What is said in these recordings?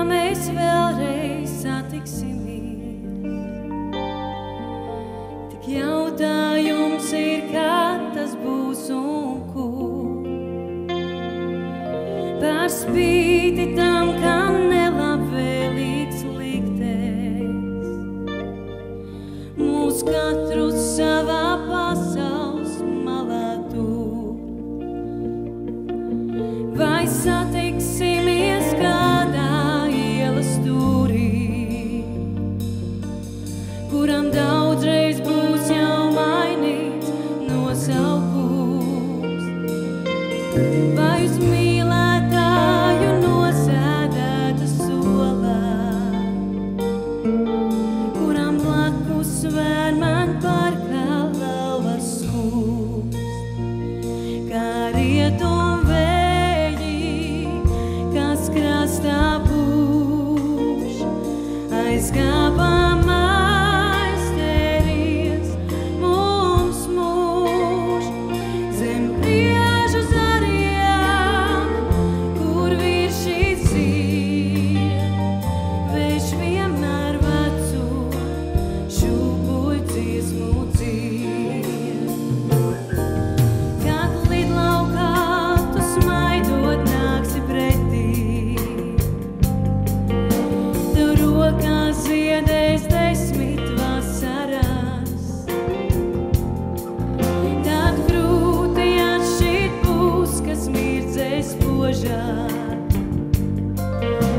Mēs vēlreiz satiksimies. Tik jautājums ir, kā tas būs un kur. Par spīti tam, kam nelabvēlīgs liktenis, mūs katrus savā pasaules malā tur. Vai satiksimies kādā kuram daudzreiz būs jau mainīts nosaukums, vai uz mīlētāju nosēdēta solā, kuram blakus svēr man par galvas skūst, kā rietum vēji, kas krastā pūš, aizkāpām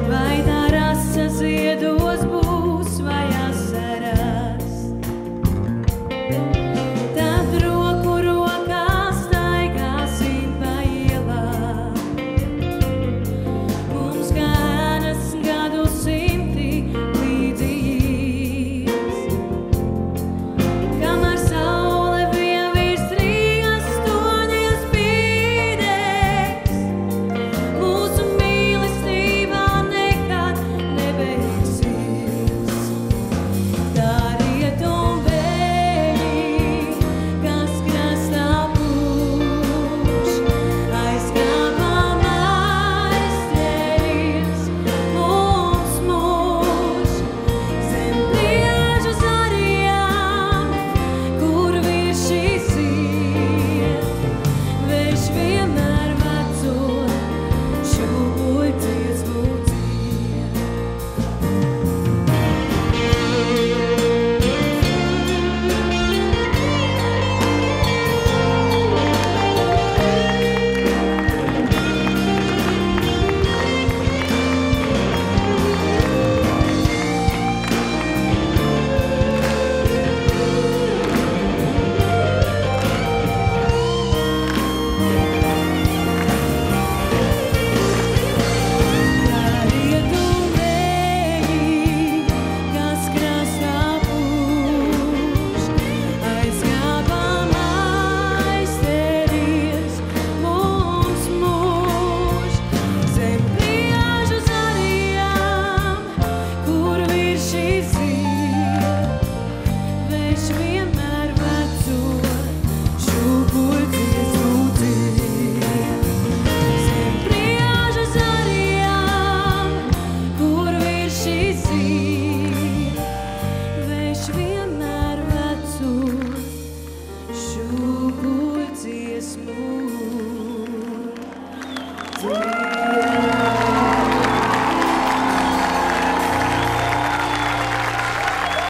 vai tā rasa ziedos būs vai asaras. Tad roku rokā staigāsim pa ielām. Mums kā ēnas gadu simti līdzi ies. Kamēr saule vien virs Rīgas toņiem spīdēs, mūsu mīlestība nekad nebeigsies. Tā rietum vēji, kas krastā pūš, aizkāpām aizķeries mums mūž. Zem priežu zarījām, kur virs šīs iet, vējš vienmēr veco šūpuļ dziesmu dzied. Šūpuļ dziesmu dzied.